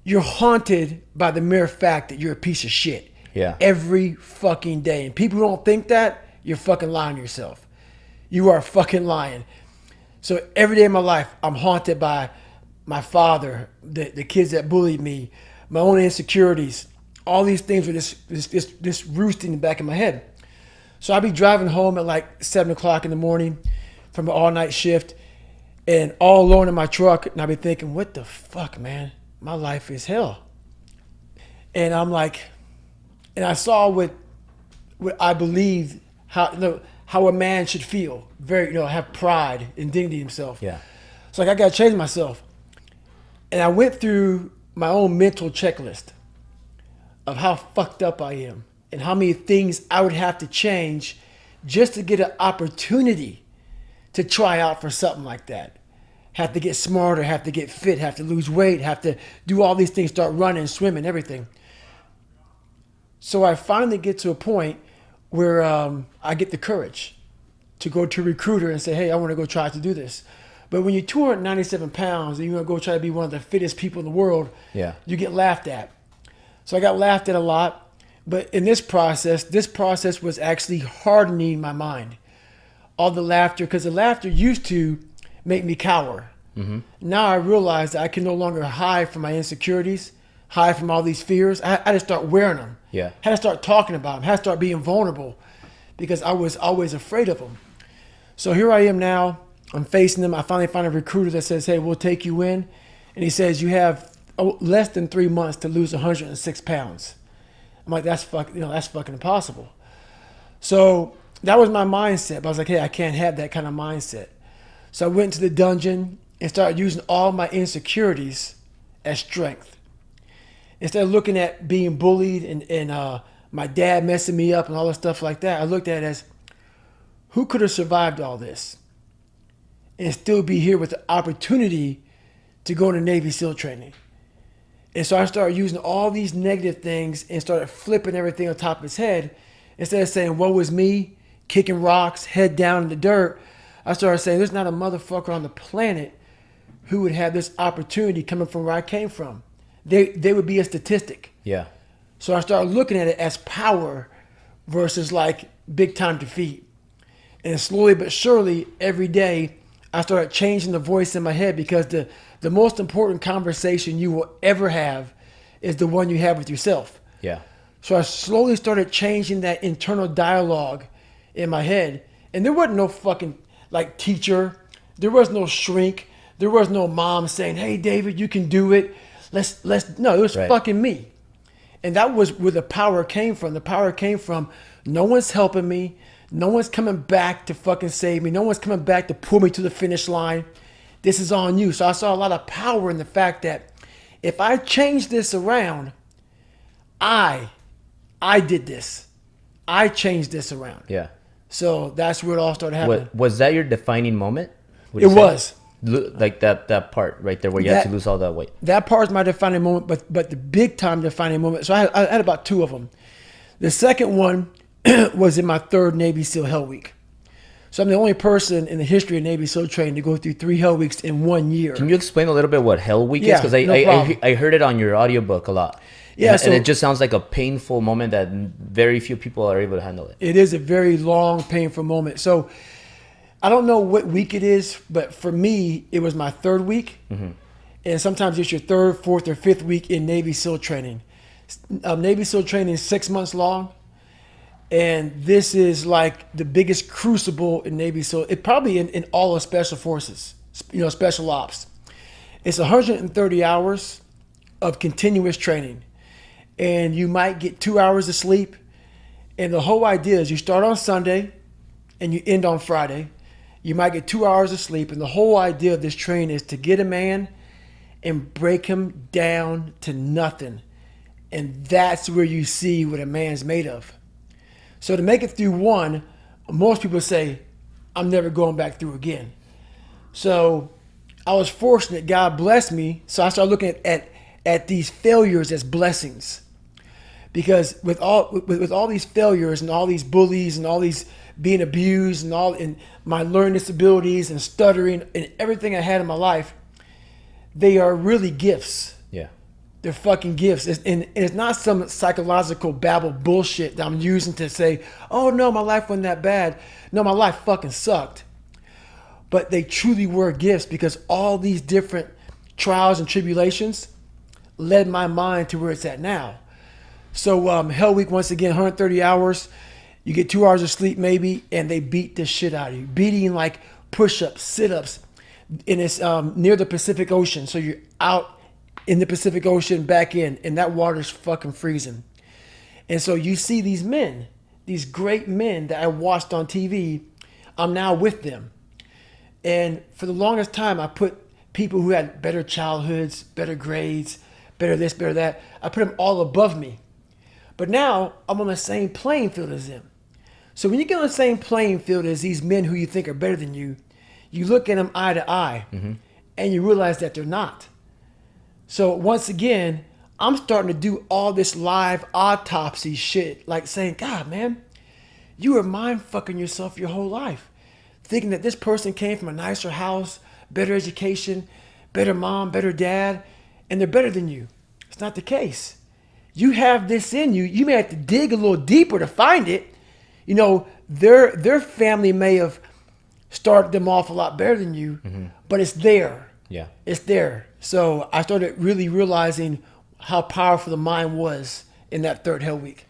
you're haunted by the mere fact that you're a piece of shit. Yeah. Every fucking day. And people who don't think that, you're fucking lying to yourself. You are fucking lying. So every day of my life, I'm haunted by my father, the kids that bullied me, my own insecurities. All these things were just roosting in the back of my head. So I'd be driving home at like 7 o'clock in the morning from an all-night shift and all alone in my truck. And I'd be thinking, what the fuck, man? My life is hell. And I'm like, and I saw what I believed how a man should feel. Very, have pride and dignity in himself. Yeah. So like, I got to change myself. And I went through my own mental checklist of how fucked up I am and how many things I would have to change just to get an opportunity to try out for something like that. Have to get smarter, have to get fit, have to lose weight, have to do all these things, start running, swimming, everything. So I finally get to a point where I get the courage to go to a recruiter and say, hey, I want to go try to do this. But when you're 297 pounds and you want to go try to be one of the fittest people in the world, you get laughed at. So I got laughed at a lot. But in this process was actually hardening my mind. All the laughter, because the laughter used to make me cower. Mm-hmm. Now I realize that I can no longer hide from my insecurities, hide from all these fears. I had to start wearing them. Yeah. I had to start talking about them. I had to start being vulnerable because I was always afraid of them. So here I am now. I'm facing them. I finally find a recruiter that says, hey, we'll take you in. And he says, you have less than 3 months to lose 106 pounds. I'm like, that's fucking impossible. So that was my mindset. But I was like, hey, I can't have that kind of mindset. So I went to the dungeon and started using all my insecurities as strength. Instead of looking at being bullied and my dad messing me up and all this stuff like that, I looked at it as, who could have survived all this and still be here with the opportunity to go into Navy SEAL training? And so I started using all these negative things and started flipping everything on top of his head. Instead of saying, woe is me, kicking rocks, head down in the dirt, I started saying, there's not a motherfucker on the planet who would have this opportunity coming from where I came from. They would be a statistic. Yeah. So I started looking at it as power versus like big time defeat. And slowly but surely, every day, I started changing the voice in my head, because the most important conversation you will ever have is the one you have with yourself. Yeah. So I slowly started changing that internal dialogue in my head. And there wasn't no fucking like teacher. There was no shrink. There was no mom saying, hey, David, you can do it. No, it was fucking me. And that was where the power came from. The power came from, no one's helping me. No one's coming back to fucking save me. No one's coming back to pull me to the finish line. This is on you. So I saw a lot of power in the fact that if I change this around, I did this. I changed this around. Yeah. So that's where it all started happening. Was that your defining moment? It was. Like that part right there where you had to lose all that weight. That part is my defining moment, but the big time defining moment. So I had about two of them. The second one was in my third Navy SEAL Hell Week. So I'm the only person in the history of Navy SEAL training to go through 3 Hell Weeks in 1 year. Can you explain a little bit what Hell Week is? Because I heard it on your audiobook a lot. Yeah, and it just sounds like a painful moment that very few people are able to handle it. It is a very long, painful moment. So I don't know what week it is, but for me, it was my 3rd week. Mm-hmm. And sometimes it's your 3rd, 4th, or 5th week in Navy SEAL training. Navy SEAL training is 6 months long. And this is like the biggest crucible in Navy SEAL. It probably in all of special forces, special ops. It's 130 hours of continuous training. And you might get 2 hours of sleep. And the whole idea is you start on Sunday and you end on Friday. You might get 2 hours of sleep. And the whole idea of this training is to get a man and break him down to nothing. And that's where you see what a man's made of. So to make it through one, most people say, I'm never going back through again. So I was fortunate. God blessed me. So I started looking at these failures as blessings. Because with all these failures and all these bullies and all these being abused and my learning disabilities and stuttering and everything I had in my life, they are really gifts. Yeah. They're fucking gifts. And it's not some psychological babble bullshit that I'm using to say, oh no, my life wasn't that bad. No, my life fucking sucked. But they truly were gifts because all these different trials and tribulations led my mind to where it's at now. So Hell Week, once again, 130 hours. You get 2 hours of sleep maybe, and they beat the shit out of you. Beating like push-ups, sit-ups. And it's near the Pacific Ocean. So you're out in the Pacific Ocean, back in, and that water's fucking freezing. And so you see these men, these great men that I watched on TV, I'm now with them. And for the longest time, I put people who had better childhoods, better grades, better this, better that, I put them all above me. But now I'm on the same playing field as them. So when you get on the same playing field as these men who you think are better than you look at them eye to eye, and you realize that they're not. So once again, I'm starting to do all this live autopsy shit, like saying, God, man, you were mind fucking yourself your whole life, thinking that this person came from a nicer house, better education, better mom, better dad, and they're better than you. It's not the case. You have this in you. You may have to dig a little deeper to find it. You know, their family may have started them off a lot better than you, but it's there. Yeah. It's there. So I started really realizing how powerful the mind was in that third Hell Week.